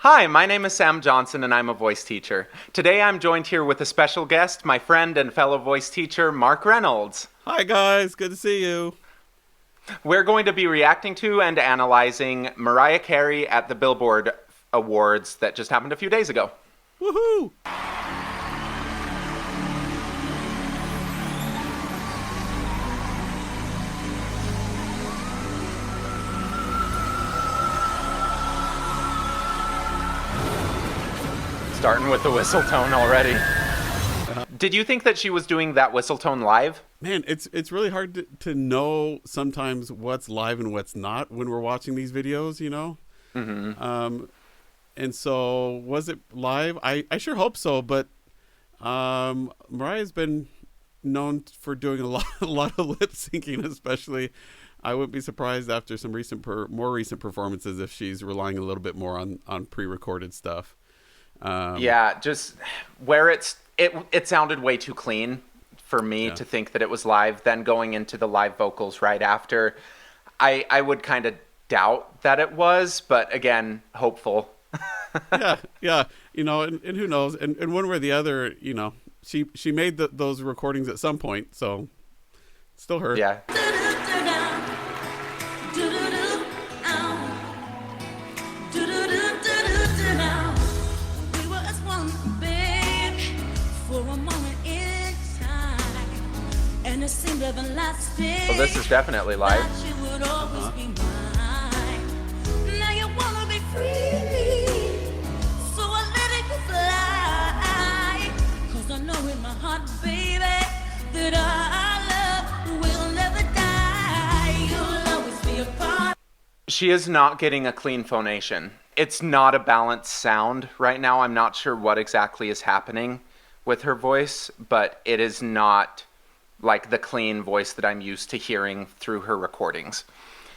Hi, my name is Sam Johnson and I'm a voice teacher. Today I'm joined here with a special guest, my friend and fellow voice teacher, Mark Reynolds. Hi guys, good to see you. We're going to be reacting to and analyzing Mariah Carey at the Billboard Awards that just happened a few days ago. Woohoo! Starting with the whistle tone already. Did you think that she was doing that whistle tone live? Man, it's really hard to know sometimes what's live and what's not when we're watching these videos, you know? Mm-hmm. And so, was it live? I sure hope so, but Mariah's been known for doing a lot of lip syncing, especially. I wouldn't be surprised after some more recent performances if she's relying a little bit more on pre-recorded stuff. Yeah, just where it sounded way too clean for me to think that it was live. Then going into the live vocals right after, I would kind of doubt that it was, but again, hopeful. yeah, you know, and who knows? And one way or the other, you know, she made those recordings at some point, so it's still her. Yeah. Well, this is definitely live. She is not getting a clean phonation. It's not a balanced sound right now. I'm not sure what exactly is happening with her voice, but it is not like the clean voice that I'm used to hearing through her recordings.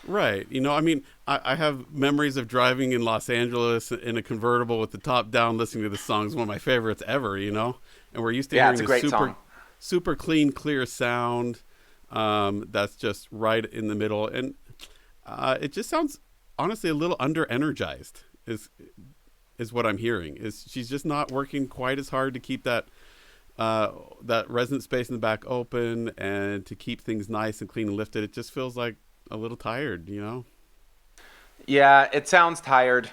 Right. You know, I mean, I have memories of driving in Los Angeles in a convertible with the top down, listening to this song. It's one of my favorites ever, you know? And we're used to hearing it's a great song. Super clean, clear sound that's just right in the middle. And it just sounds, honestly, a little under-energized is what I'm hearing. She's just not working quite as hard to keep that resonant space in the back open and to keep things nice and clean and lifted. It just feels like a little tired, you know? Yeah, it sounds tired.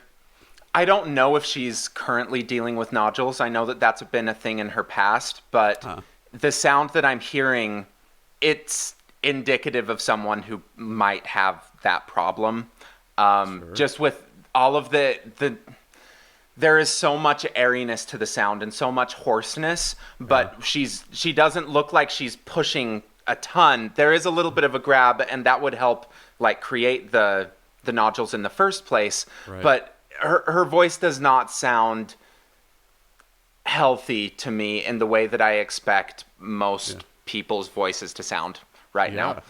I don't know if she's currently dealing with nodules. I know that that's been a thing in her past, but the sound that I'm hearing, it's indicative of someone who might have that problem. Sure. Just with all of the there is so much airiness to the sound and so much hoarseness, but she doesn't look like she's pushing a ton. There is a little bit of a grab, and that would help like create the nodules in the first place. Right. But her voice does not sound healthy to me in the way that I expect most people's voices to sound right now.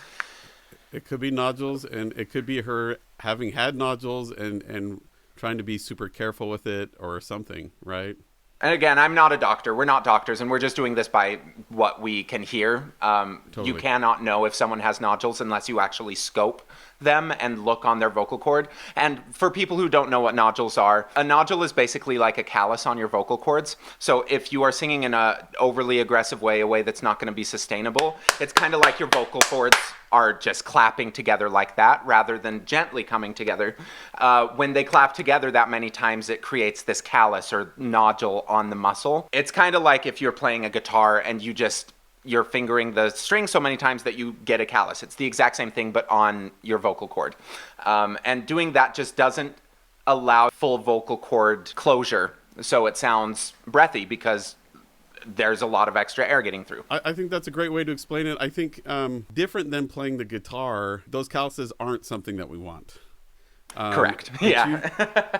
It could be nodules, and it could be her having had nodules and trying to be super careful with it or something, right? And again, I'm not a doctor. We're not doctors, and we're just doing this by what we can hear. Totally. You cannot know if someone has nodules unless you actually scope them and look on their vocal cord. And for people who don't know what nodules are, a nodule is basically like a callus on your vocal cords. So if you are singing in a overly aggressive way, a way that's not going to be sustainable, it's kind of like your vocal cords are just clapping together like that rather than gently coming together. When they clap together that many times, it creates this callus or nodule on the muscle. It's kind of like if you're playing a guitar and you're fingering the string so many times that you get a callus. It's the exact same thing, but on your vocal cord. And doing that just doesn't allow full vocal cord closure. So it sounds breathy because there's a lot of extra air getting through. I think that's a great way to explain it. I think different than playing the guitar, those calluses aren't something that we want. Correct. Yeah.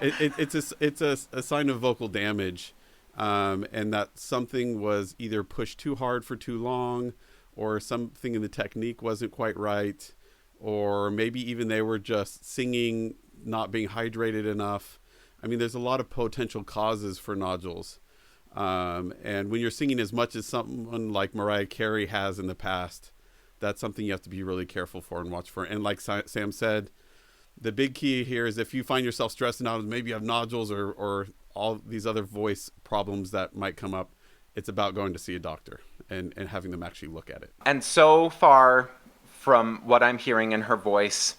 It's a sign of vocal damage. And that something was either pushed too hard for too long, or something in the technique wasn't quite right, or maybe even they were just singing, not being hydrated enough. I mean, there's a lot of potential causes for nodules. And when you're singing as much as someone like Mariah Carey has in the past, that's something you have to be really careful for and watch for. And like Sam said, the big key here is if you find yourself stressing out, maybe you have nodules or all these other voice problems that might come up, it's about going to see a doctor and having them actually look at it. And so far, from what I'm hearing in her voice,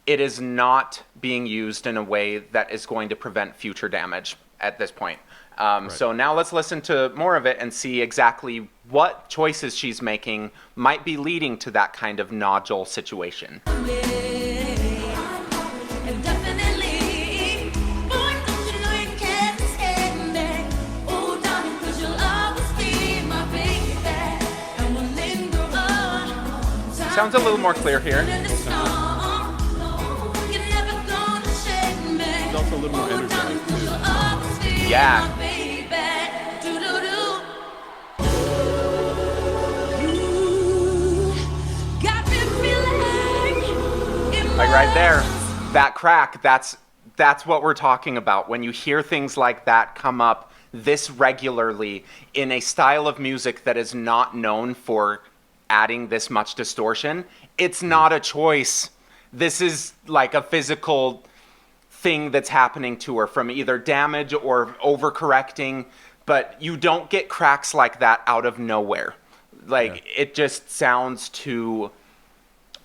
it is not being used in a way that is going to prevent future damage at this point. Right. So now let's listen to more of it and see exactly what choices she's making might be leading to that kind of nodule situation. Sounds a little more clear here. It's also a little more energized too. Yeah. Like right there, that crack, that's what we're talking about. When you hear things like that come up this regularly in a style of music that is not known for adding this much distortion, it's not a choice. This is like a physical thing that's happening to her from either damage or overcorrecting, but you don't get cracks like that out of nowhere. Like, it just sounds too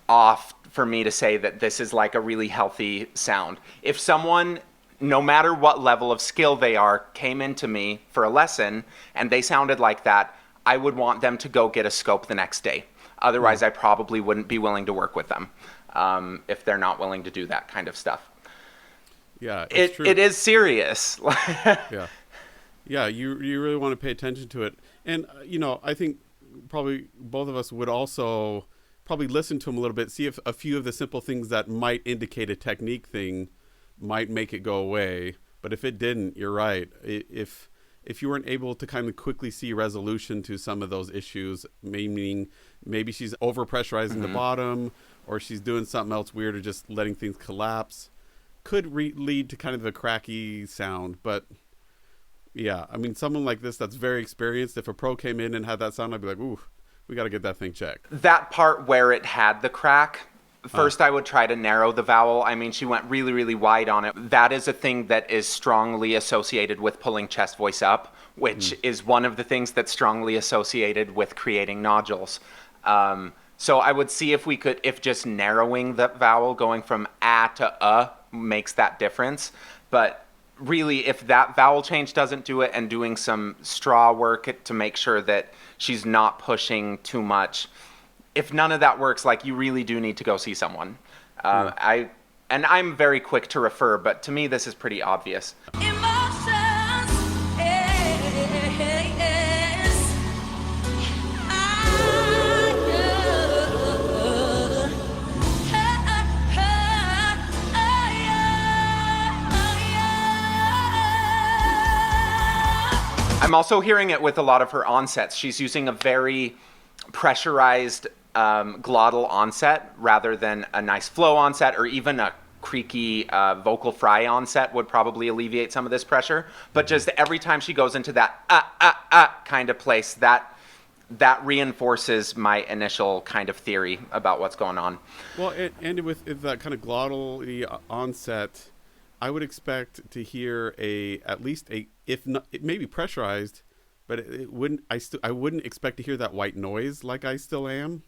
off for me to say that this is like a really healthy sound. If someone, no matter what level of skill they are, came into me for a lesson and they sounded like that, I would want them to go get a scope the next day. Otherwise, I probably wouldn't be willing to work with them if they're not willing to do that kind of stuff. Yeah, it's true. It is serious. Yeah, you really want to pay attention to it. And, I think probably both of us would also probably listen to them a little bit, see if a few of the simple things that might indicate a technique thing might make it go away. But if it didn't, you're right. If you weren't able to kind of quickly see resolution to some of those issues, meaning maybe she's overpressurizing the bottom, or she's doing something else weird, or just letting things collapse, could lead to kind of a cracky sound. But yeah, I mean, someone like this that's very experienced, if a pro came in and had that sound, I'd be like, ooh, we got to get that thing checked. That part where it had the crack, first I would try to narrow the vowel. I mean, she went really, really wide on it. That is a thing that is strongly associated with pulling chest voice up, which is one of the things that's strongly associated with creating nodules. So I would see if just narrowing the vowel, going from a to makes that difference. But really, if that vowel change doesn't do it, and doing some straw work to make sure that she's not pushing too much, if none of that works, like, you really do need to go see someone. I'm very quick to refer, but to me this is pretty obvious. I'm also hearing it with a lot of her onsets. She's using a very pressurized glottal onset rather than a nice flow onset, or even a creaky vocal fry onset would probably alleviate some of this pressure. But just every time she goes into that kind of place, that reinforces my initial kind of theory about what's going on. Well, and with that kind of glottal onset, I would expect to hear at least if not, it may be pressurized, but it wouldn't. I wouldn't expect to hear that white noise like I still am.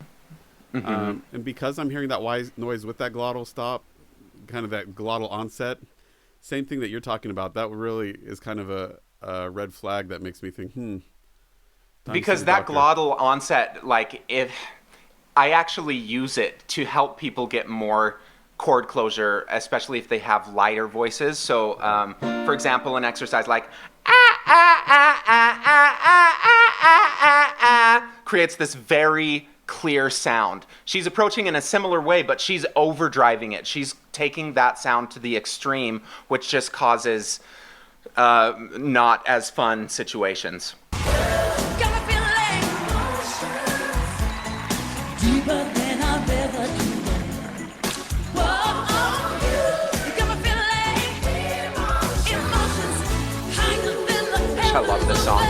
And because I'm hearing that white noise with that glottal stop, kind of that glottal onset, same thing that you're talking about, that really is kind of a red flag that makes me think, Because that glottal onset, like, if I actually use it to help people get more chord closure, especially if they have lighter voices. So, for example, an exercise like creates this very clear sound. She's approaching in a similar way, but she's overdriving it. She's taking that sound to the extreme, which just causes not as fun situations. I love this song.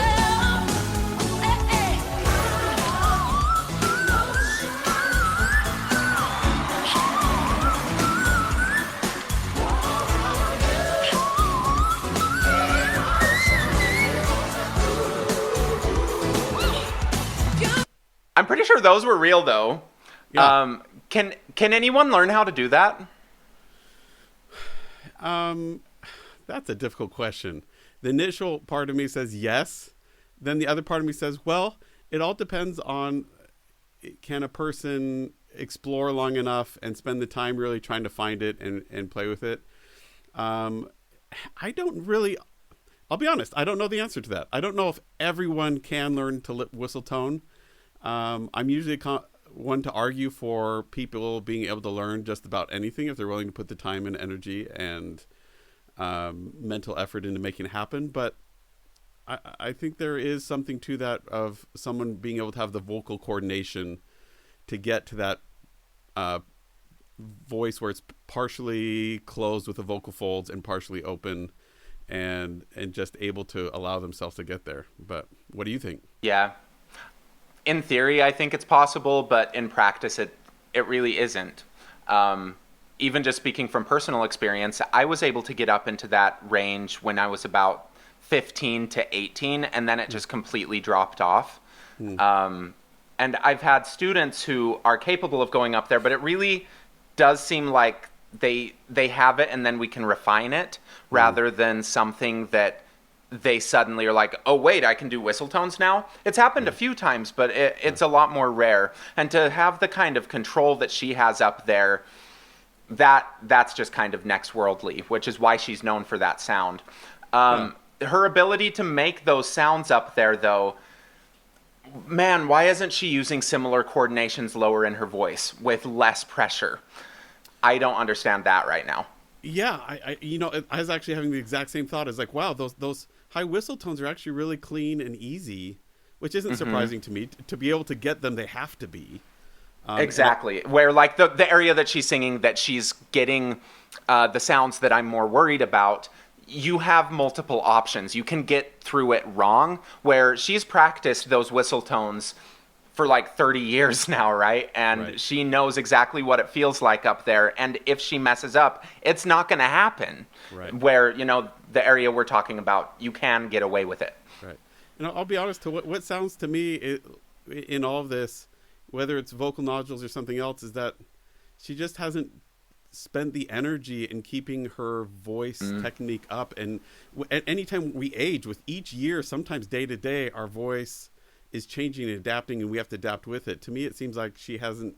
I'm pretty sure those were real though. Yeah. Can anyone learn how to do that? That's a difficult question. The initial part of me says yes. Then the other part of me says, well, it all depends on, can a person explore long enough and spend the time really trying to find it and play with it. I don't really, I'll be honest, I don't know the answer to that. I don't know if everyone can learn to lip whistle tone. I'm usually one to argue for people being able to learn just about anything if they're willing to put the time and energy and mental effort into making it happen. But I think there is something to that of someone being able to have the vocal coordination to get to that voice where it's partially closed with the vocal folds and partially open, and just able to allow themselves to get there. But what do you think? Yeah. In theory, I think it's possible, but in practice, it really isn't. Even just speaking from personal experience, I was able to get up into that range when I was about 15 to 18, and then it just completely dropped off. And I've had students who are capable of going up there, but it really does seem like they have it, and then we can refine it rather than something that they suddenly are like, oh wait, I can do whistle tones now. It's happened a few times, but it's a lot more rare. And to have the kind of control that she has up there, that's just kind of next worldly, which is why she's known for that sound. Her ability to make those sounds up there, though, man, why isn't she using similar coordinations lower in her voice with less pressure? I don't understand that right now. Yeah, I was actually having the exact same thought. It's like, wow, those high whistle tones are actually really clean and easy, which isn't surprising to me. To be able to get them, they have to be. Exactly. Where like the area that she's singing, that she's getting the sounds that I'm more worried about, you have multiple options. You can get through it wrong, where she's practiced those whistle tones for like 30 years now, right? And she knows exactly what it feels like up there. And if she messes up, it's not going to happen. Right. Where, the area we're talking about, you can get away with it. Right. And I'll be honest, to what sounds to me in all of this, whether it's vocal nodules or something else, is that she just hasn't spent the energy in keeping her voice technique up. And at any time we age, with each year, sometimes day to day, our voice is changing and adapting, and we have to adapt with it. To me, it seems like she hasn't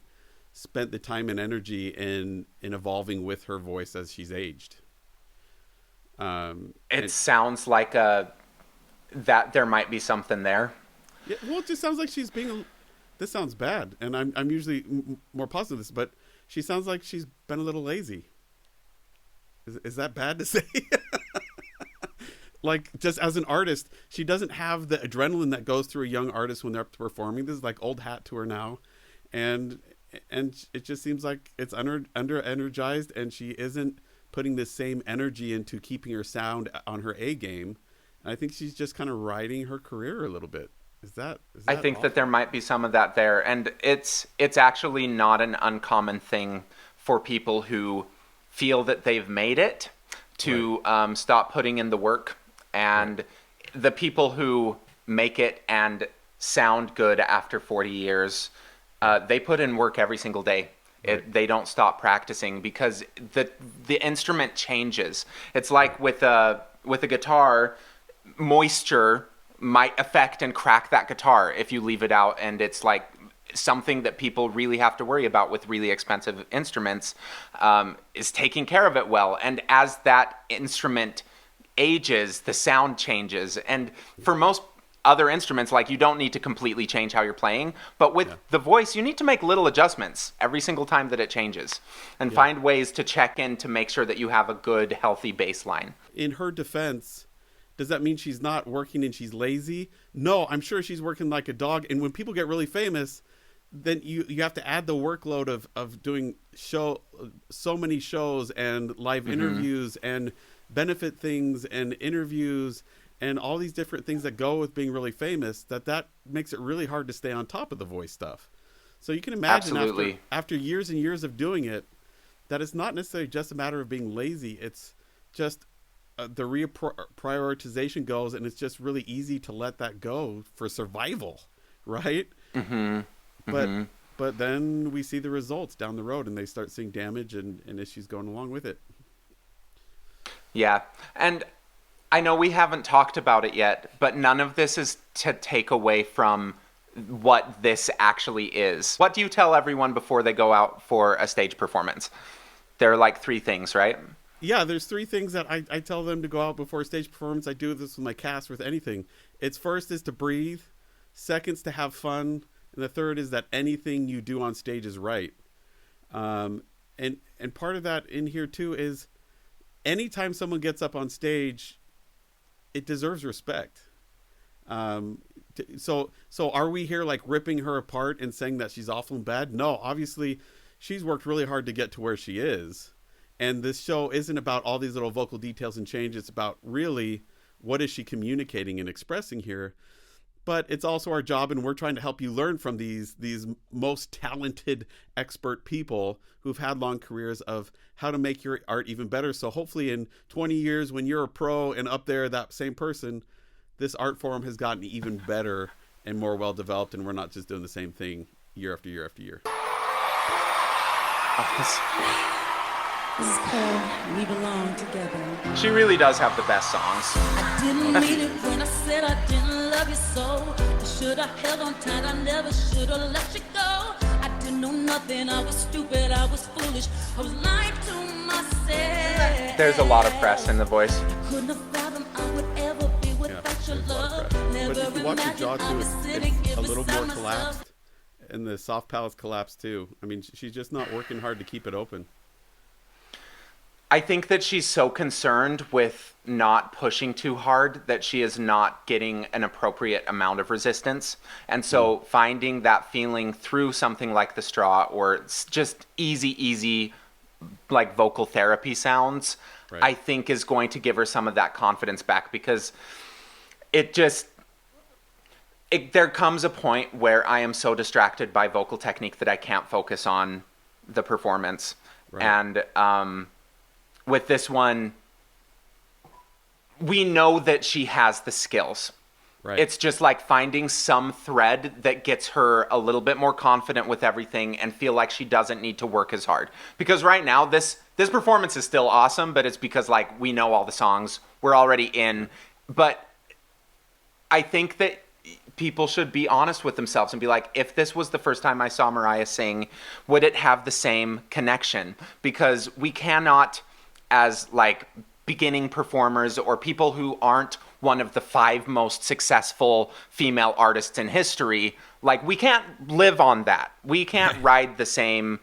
spent the time and energy in evolving with her voice as she's aged. It sounds like that there might be something there. Yeah, well, it just sounds like she's being. This sounds bad, and I'm usually more positive this, but she sounds like she's been a little lazy. Is that bad to say? Like, just as an artist, she doesn't have the adrenaline that goes through a young artist when they're performing. This is like old hat to her now, and it just seems like it's under energized, and she isn't putting the same energy into keeping her sound on her A game. And I think she's just kind of riding her career a little bit. Is that I think awful? that there might be some of that there, and it's actually not an uncommon thing for people who feel that they've made it to stop putting in the work. And the people who make it and sound good after 40 years, they put in work every single day. They don't stop practicing because the instrument changes. It's like with a guitar, moisture might affect and crack that guitar if you leave it out, and it's like something that people really have to worry about with really expensive instruments, is taking care of it well. And as that instrument ages, the sound changes. And for most other instruments, like, you don't need to completely change how you're playing, but with the voice, you need to make little adjustments every single time that it changes, and find ways to check in to make sure that you have a good, healthy baseline. In her defense, does that mean she's not working and she's lazy? No, I'm sure she's working like a dog. And when people get really famous, then you have to add the workload of doing so many shows and live interviews and benefit things and interviews and all these different things that go with being really famous, that makes it really hard to stay on top of the voice stuff. So you can imagine after years and years of doing it, that it's not necessarily just a matter of being lazy. It's just the prioritization goes, and it's just really easy to let that go for survival, right? But but then we see the results down the road, and they start seeing damage and issues going along with it. Yeah. And I know we haven't talked about it yet, but none of this is to take away from what this actually is. What do you tell everyone before they go out for a stage performance? There are like 3 things, right? Yeah, there's 3 things that I tell them to go out before a stage performance. I do this with my cast, with anything. It's first is to breathe, second's to have fun, and the third is that anything you do on stage is right. And part of that in here too is anytime someone gets up on stage, it deserves respect. So are we here like ripping her apart and saying that she's awful and bad? No, obviously she's worked really hard to get to where she is. And this show isn't about all these little vocal details and changes. It's about really what is she communicating and expressing here. But it's also our job, and we're trying to help you learn from these most talented expert people who've had long careers of how to make your art even better. So hopefully in 20 years, when you're a pro and up there, that same person, this art form has gotten even better and more well-developed, and we're not just doing the same thing year after year after year. This is called We Belong Together. She really does have the best songs. I didn't mean it when I said I didn't love you so. I should have held on tight, I never should have let you go. I didn't know nothing, I was stupid, I was foolish, I was lying to myself. There's a lot of press in the voice. Couldn't have fathomed I would ever be without your love. But if you watch the jaw too, it's a little more collapsed, and the soft palate's collapsed too. I mean, she's just not working hard to keep it open. I think that she's so concerned with not pushing too hard that she is not getting an appropriate amount of resistance. And so finding that feeling through something like the straw or just easy, like vocal therapy sounds, right, I think is going to give her some of that confidence back, because there comes a point where I am so distracted by vocal technique that I can't focus on the performance. Right. And, with this one, we know that she has the skills. Right. It's just like finding some thread that gets her a little bit more confident with everything and feel like she doesn't need to work as hard. Because right now, this performance is still awesome, but it's because like we know all the songs, we're already in. But I think that people should be honest with themselves and be like, if this was the first time I saw Mariah sing, would it have the same connection? Because we cannot, as like beginning performers or people who aren't one of the 5 most successful female artists in history, like we can't live on that. We can't ride the same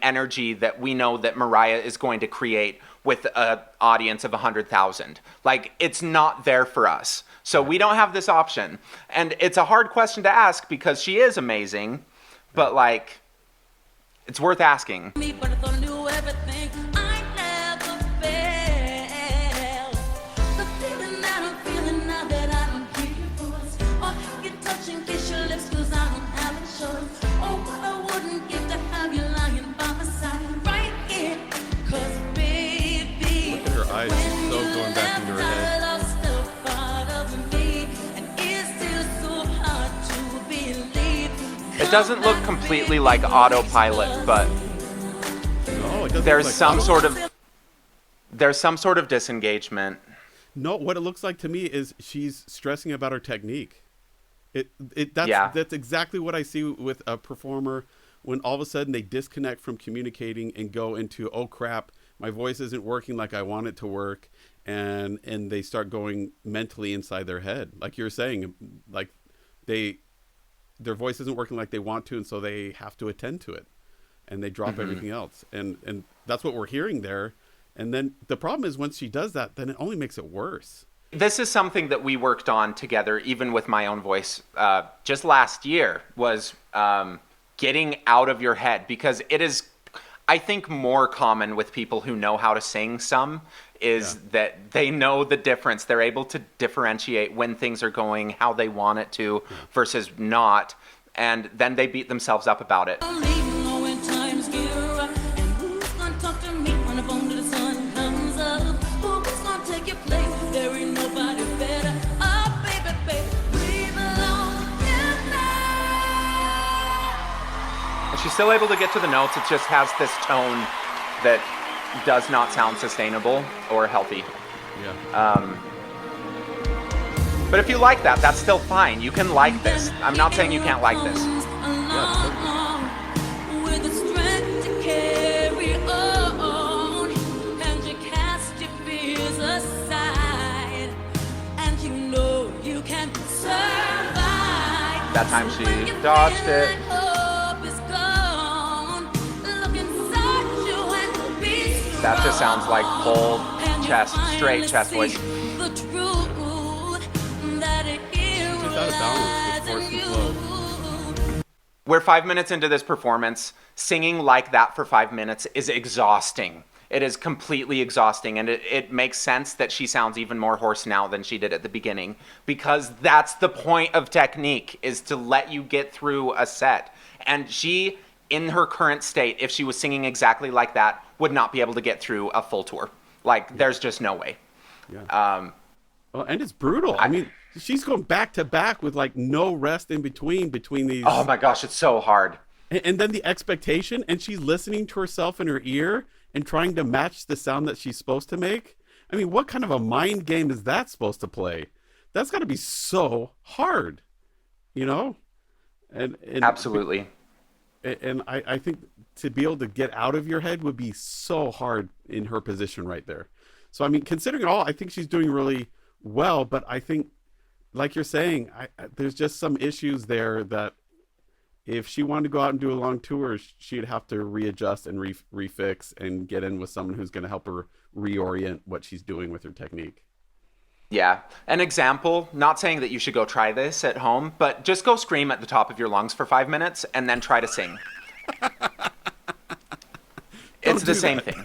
energy that we know that Mariah is going to create with an audience of 100,000. Like it's not there for us. So we don't have this option. And it's a hard question to ask because she is amazing, but like it's worth asking. It doesn't look completely like autopilot, but there's some sort of disengagement. No, what it looks like to me is she's stressing about her technique. That's exactly what I see with a performer when all of a sudden they disconnect from communicating and go into, oh crap, my voice isn't working like I want it to work, and they start going mentally inside their head, like you're saying, like their voice isn't working like they want to, and so they have to attend to it, and they drop everything else, and that's what we're hearing there. And then the problem is once she does that, then it only makes it worse. This is something that we worked on together, even with my own voice, just last year, was getting out of your head, because it is, I think, more common with people who know how to sing that they know the difference. They're able to differentiate when things are going how they want it to versus not, and then they beat themselves up about it. She's still able to get to the notes. It just has this tone that does not sound sustainable or healthy. Yeah. But if you like that, that's still fine. You can like this. I'm not saying you can't like this. With the strength to carry on, and you cast your fears aside, and you know you can survive. That time she dodged it. That just sounds like full chest, straight chest voice. She's out of balance with force and flow. We're 5 minutes into this performance. Singing like that for 5 minutes is exhausting. It is completely exhausting, and it makes sense that she sounds even more hoarse now than she did at the beginning, because that's the point of technique, is to let you get through a set. And she, in her current state, if she was singing exactly like that, would not be able to get through a full tour. Like, there's just no way. Yeah. Well, and it's brutal. I mean, she's going back to back with like no rest in between these. Oh my gosh, it's so hard. And then the expectation, and she's listening to herself in her ear and trying to match the sound that she's supposed to make. I mean, what kind of a mind game is that supposed to play? That's got to be so hard, you know? And Absolutely. And I think to be able to get out of your head would be so hard in her position right there. So, I mean, considering it all, I think she's doing really well, but I think, like you're saying, there's just some issues there that if she wanted to go out and do a long tour, she'd have to readjust and refix and get in with someone who's going to help her reorient what she's doing with her technique. Yeah. An example, not saying that you should go try this at home, but just go scream at the top of your lungs for 5 minutes and then try to sing. It's the same thing.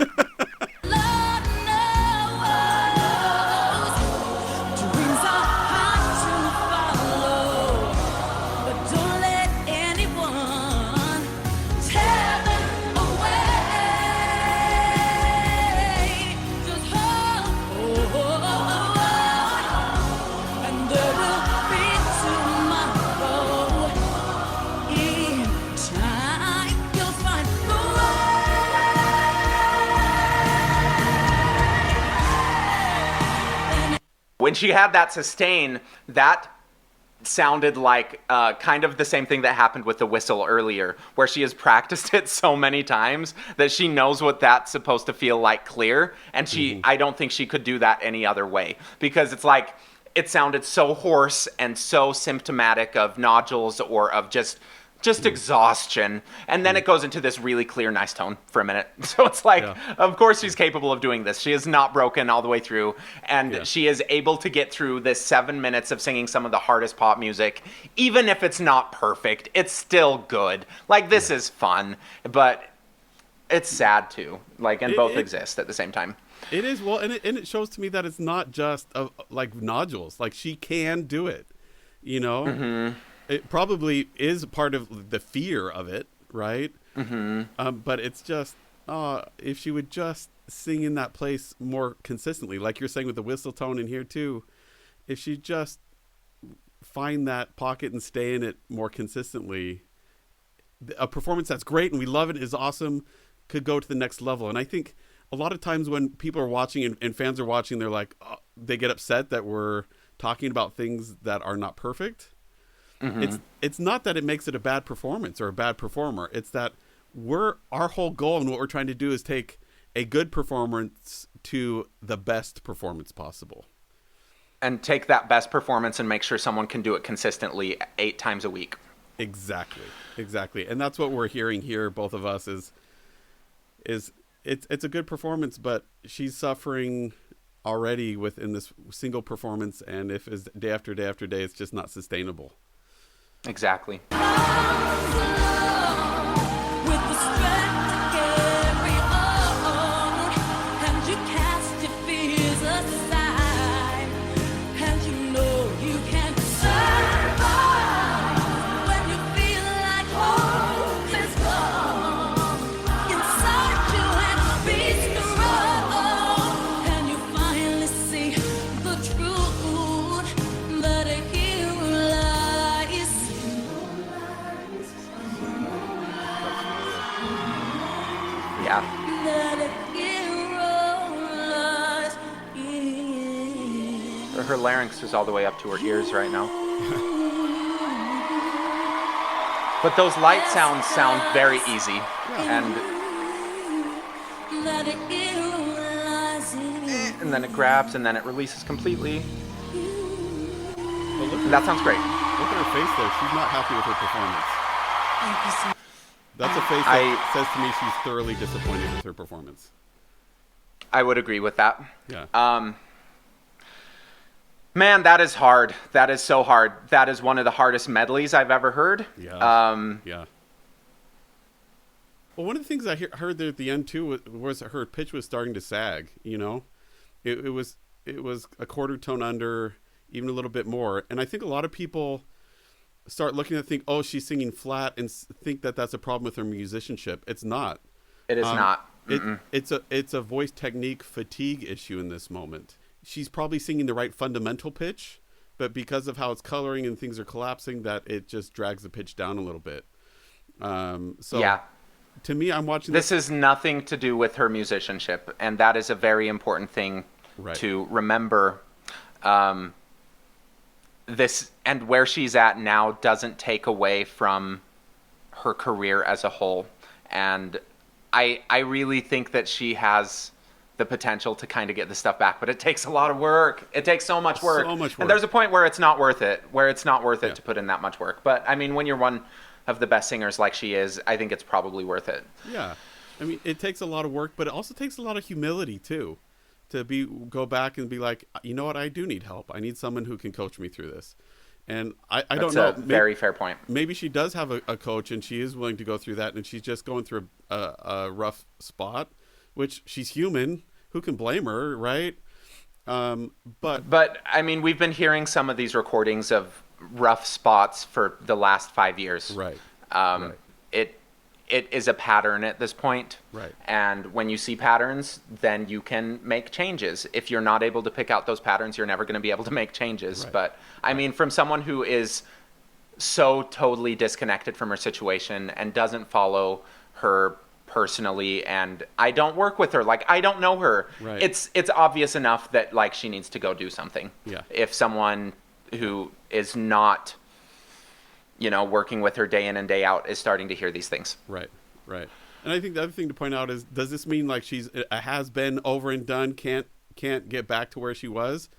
When she had that sustain, that sounded like kind of the same thing that happened with the whistle earlier, where she has practiced it so many times that she knows what that's supposed to feel like clear. And I don't think she could do that any other way, because it's like it sounded so hoarse and so symptomatic of nodules or of just exhaustion. And then it goes into this really clear, nice tone for a minute. So it's like, Of course she's capable of doing this. She is not broken all the way through. And she is able to get through this 7 minutes of singing some of the hardest pop music. Even if it's not perfect, it's still good. Like, this is fun, but it's sad too. Like, and both exist at the same time. It is. Well, and it shows to me that it's not just like nodules. Like, she can do it, you know? Mm-hmm. It probably is part of the fear of it, right? Mm-hmm. But it's just, if she would just sing in that place more consistently, like you're saying with the whistle tone in here too, if she just find that pocket and stay in it more consistently, a performance that's great and we love it, is awesome, could go to the next level. And I think a lot of times when people are watching and fans are watching, they're like, they get upset that we're talking about things that are not perfect. Mm-hmm. It's not that it makes it a bad performance or a bad performer. It's that our whole goal and what we're trying to do is take a good performance to the best performance possible. And take that best performance and make sure someone can do it consistently 8 times a week. Exactly. And that's what we're hearing here, both of us, is it's a good performance, but she's suffering already within this single performance, and if it's day after day after day, it's just not sustainable. Exactly. Her larynx is all the way up to her ears right now. But those light sounds sound very easy. And then it grabs and then it releases completely. That sounds great. Look at her face there. She's not happy with her performance. That's a face that says to me she's thoroughly disappointed with her performance. I would agree with that. Yeah. Man, that is hard. That is so hard. That is one of the hardest medleys I've ever heard. Yeah. Yeah. Well, one of the things I heard there at the end too was her pitch was starting to sag. You know, it was a quarter tone under, even a little bit more. And I think a lot of people start looking at think, oh, she's singing flat, and think that that's a problem with her musicianship. It's not. It is not. It's a voice technique fatigue issue in this moment. She's probably singing the right fundamental pitch, but because of how it's coloring and things are collapsing, that it just drags the pitch down a little bit. So yeah. To me, I'm watching this is nothing to do with her musicianship, and that is a very important thing to remember. This and where she's at now doesn't take away from her career as a whole, and I really think that she has the potential to kind of get the stuff back, but it takes a lot of work. It takes so much work. And there's a point where it's not worth it, to put in that much work. But I mean, when you're one of the best singers like she is, I think it's probably worth it. Yeah. I mean, it takes a lot of work, but it also takes a lot of humility too, to go back and be like, you know what? I do need help. I need someone who can coach me through this. And I don't know. That's a very fair point. Maybe she does have a coach and she is willing to go through that, and she's just going through a rough spot, which she's human. Who can blame her, right? But I mean, we've been hearing some of these recordings of rough spots for the last 5 years. Right. It is a pattern at this point. Right. And when you see patterns, then you can make changes. If you're not able to pick out those patterns, you're never going to be able to make changes. Right. But I mean, from someone who is so totally disconnected from her situation and doesn't follow her personally, and I don't work with her, like I don't know her. Right. It's obvious enough that like she needs to go do something. Yeah. If someone who is not, working with her day in and day out is starting to hear these things. Right. And I think the other thing to point out is, does this mean like she's a has-been, over and done, can't get back to where she was?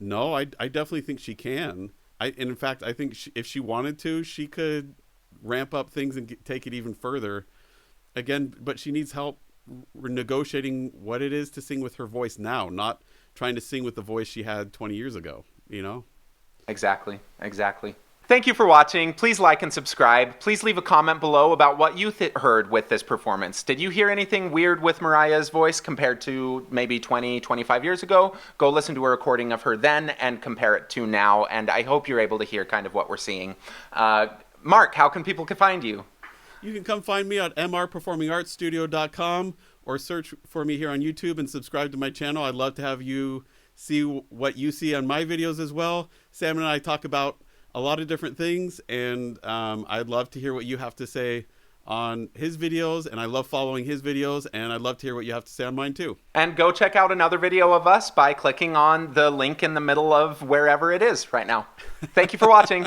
No, I definitely think she can. And in fact, I think if she wanted to, she could ramp up things and take it even further. Again, but she needs help negotiating what it is to sing with her voice now, not trying to sing with the voice she had 20 years ago, Exactly. Thank you for watching. Please like and subscribe. Please leave a comment below about what you heard with this performance. Did you hear anything weird with Mariah's voice compared to maybe 20, 25 years ago? Go listen to a recording of her then and compare it to now, and I hope you're able to hear kind of what we're seeing. Mark, how can people find you? You can come find me at mrperformingartsstudio.com or search for me here on YouTube and subscribe to my channel. I'd love to have you see what you see on my videos as well. Sam and I talk about a lot of different things, and I'd love to hear what you have to say on his videos, and I love following his videos, and I'd love to hear what you have to say on mine too. And go check out another video of us by clicking on the link in the middle of wherever it is right now. Thank you for watching.